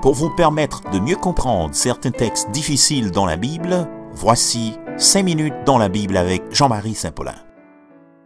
Pour vous permettre de mieux comprendre certains textes difficiles dans la Bible, voici 5 minutes dans la Bible avec Jean-Marie Saint-Paulin.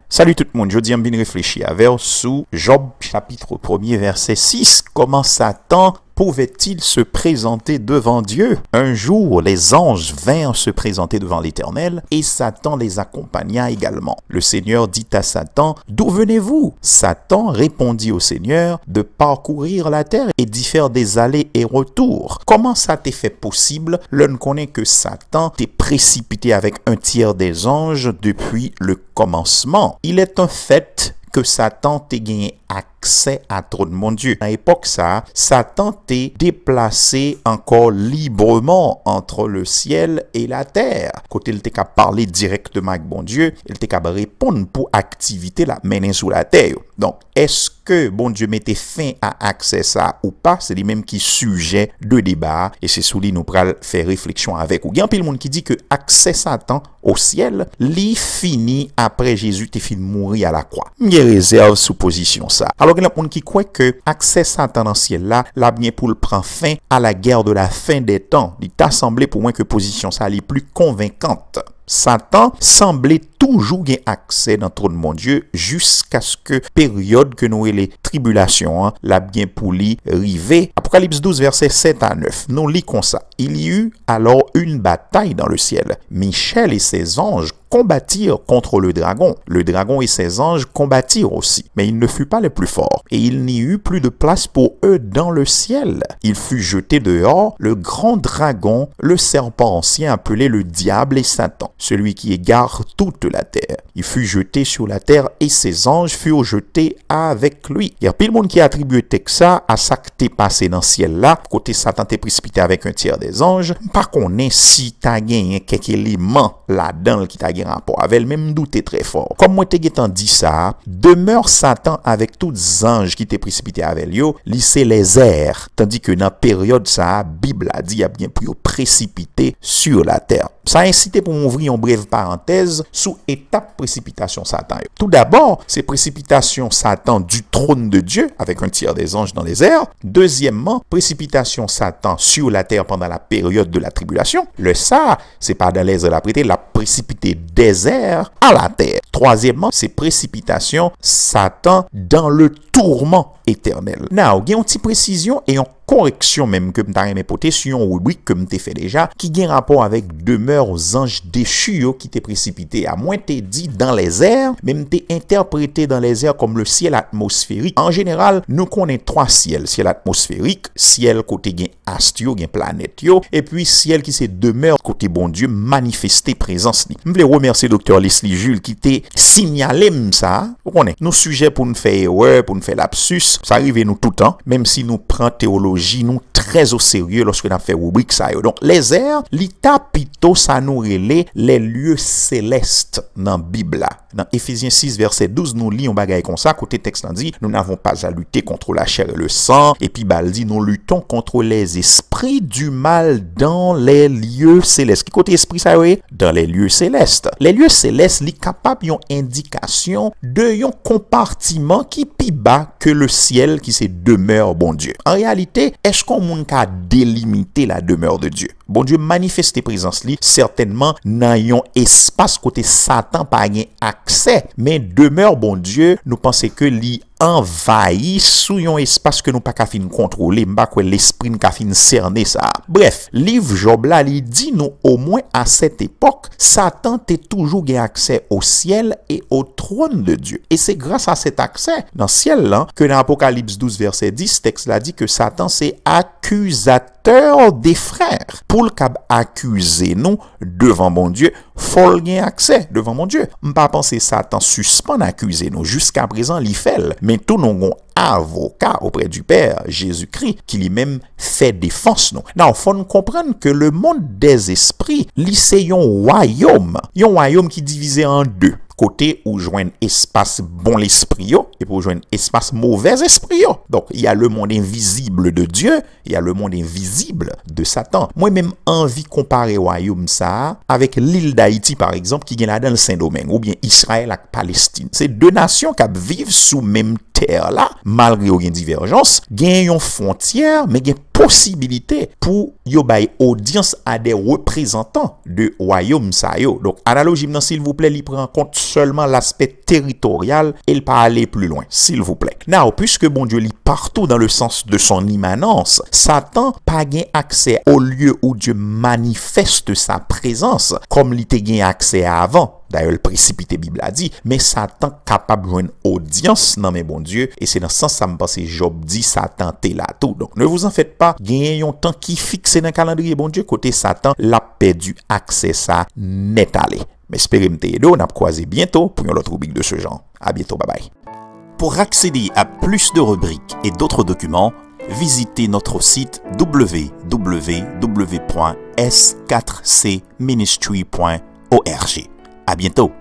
Salut tout le monde, je dis bien réfléchir vers sous Job chapitre 1er verset 6. Comment Satan pouvait-il se présenter devant Dieu? Un jour, les anges vinrent se présenter devant l'Éternel et Satan les accompagna également. Le Seigneur dit à Satan, « D'où venez-vous » Satan répondit au Seigneur de parcourir la terre et d'y faire des allers et retours. Comment ça t'est fait possible? L'on ne connaît que Satan t'est précipité avec un tiers des anges depuis le commencement. Il est un fait que Satan t'ait gagné accès à trop de mon Dieu. À l'époque, Satan t'est déplacé encore librement entre le ciel et la terre. Côté il t'est qu'à parler directement avec bon Dieu, il t'est qu'à répondre pour activité la mener sous la terre. Donc, est-ce que bon Dieu mettait fin à accès ça ou pas? C'est lui-même qui sujet de débat et c'est sous lui nous pral faire réflexion avec. Ou bien pile monde qui dit que accès Satan au ciel, li fini après Jésus t'est fini mourir à la croix. M'y réserve sous position ça. Alors il y a monde qui croit que accès Satan dans le ciel là, la bien pour le prendre fin à la guerre de la fin des temps. Il t'a semblé pour moi que position ça est plus convaincante. Satan semblait toujours gagner accès dans trop de mon Dieu jusqu'à ce que période que nous les tribulations la bien pour lui river. Apocalypse 12 verset 7 à 9. Nous lisons ça. Il y eut alors une bataille dans le ciel. Michel et ses anges combattirent contre le dragon. Le dragon et ses anges combattirent aussi, mais il ne fut pas le plus fort. Et il n'y eut plus de place pour eux dans le ciel. Il fut jeté dehors, le grand dragon, le serpent ancien appelé le diable et Satan, celui qui égare toute la terre. Il fut jeté sur la terre et ses anges furent jetés avec lui. Il y a pile monde qui attribue ça à ça que t'es passé dans le ciel là, côté Satan t'es précipité avec un tiers des anges. Par contre, si t'as gagné quelques éléments là-dedans qui t'a gagné rapport avec elle, même douté très fort. Comme moi t'ai dit ça, demeure Satan avec tous les anges qui t'es précipité avec lui, lycée les airs, tandis que dans la période ça, Bible a dit, il y a bien plus précipité sur la terre. Ça a incité pour m'ouvrir une brève parenthèse sous étape précipitation Satan. Tout d'abord, c'est précipitation Satan du trône de Dieu avec un tiers des anges dans les airs. Deuxièmement, précipitation Satan sur la terre pendant la période de la tribulation. Le ça, c'est pas dans les airs la prêté, la précipité des airs à la terre. Troisièmement, c'est précipitation Satan dans le tourment éternel. Now, il y a une petite précision et une correction même que m'ta remet poter sur une rubrique que m'ta fait déjà qui a rapport avec demeure aux anges déchus qui t'est précipité. À moins t'es dit dans les airs, même t'es interprété dans les airs comme le ciel atmosphérique. En général, nous connaissons trois ciels. Ciel atmosphérique, ciel côté gen astio, gen planète yo, et puis ciel qui se demeure côté bon Dieu manifesté présence li. Je voulais remercier Dr. Leslie Jules qui t'a signalé ça. Vous connaissez, nos sujets pour nous faire erreur, pour nous faire lapsus, ça arrive nous tout le temps, même si nous prenons théologie, nous très au sérieux lorsque nous fait rubrique ça. Donc, les airs, l'état pito, ça nous relève les lieux célestes dans la Bible. Dans Éphésiens 6, verset 12, nous lisons bagaille comme ça. Côté texte, on dit, nous n'avons pas à lutter contre la chair et le sang. Et puis, dit, nous luttons contre les esprits du mal dans les lieux célestes. Qui côté esprit, ça y est? Dans les lieux célestes. Les lieux célestes, les capables ont indication de un compartiment qui pi bas que le ciel qui se demeure, bon Dieu. En réalité, est-ce qu'on monde a délimité la demeure de Dieu? Bon Dieu manifeste présence li, certainement dans un espace côté Satan pas gain accès, mais demeure bon Dieu, nous pensons que li envahit sous un espace que nous pas qu'à fin contrôler, m'pa que l'esprit n'a fin cerner ça. Bref, livre Job là, il dit nous au moins à cette époque, Satan t'est toujours gain accès au ciel et au trône de Dieu. Et c'est grâce à cet accès dans le ciel là que dans Apocalypse 12 verset 10, texte là dit que Satan c'est accusateur des frères. Pour le cap accuser nous devant mon Dieu, faut gagner accès devant mon Dieu. M'pas penser Satan suspend accuser nous jusqu'à présent il fait, mais tout nous avons avocat auprès du Père Jésus-Christ qui lui-même fait défense nous. Non, faut nous comprendre que le monde des esprits, c'est un royaume qui est divisé en deux. Côté où joignent espace bon l'esprit et pour joindre espace mauvais esprit. Donc il y a le monde invisible de Dieu, il y a le monde invisible de Satan. Moi même envie comparer royaume ça avec l'île d'Haïti par exemple qui est là dans le Saint-Domingue ou bien Israël avec Palestine. C'est deux nations qui vivent sous même terre là, malgré une divergence, gagne une frontière mais gagne possibilité pour yo bay audience à des représentants de royaume sa yo. Donc analogie s'il vous plaît, il prend en compte seulement l'aspect territorial et il pas aller plus loin, s'il vous plaît. Now, puisque bon Dieu lit partout dans le sens de son immanence, Satan pas gain accès au lieu où Dieu manifeste sa présence comme il était gain accès avant. D'ailleurs, le précipité Bible a dit, mais Satan capable de une audience dans mes bon Dieu, et c'est dans ce sens ça me passe Job dit Satan t'es là tout. Donc ne vous en faites pas, gagnez un temps qui fixe dans le calendrier bon Dieu côté Satan, l'a perdu accès ça net allé. Mais espérez me t'aider, on a croisé bientôt pour une autre rubrique de ce genre. À bientôt, bye bye. Pour accéder à plus de rubriques et d'autres documents, visitez notre site www.s4cministry.org. À bientôt.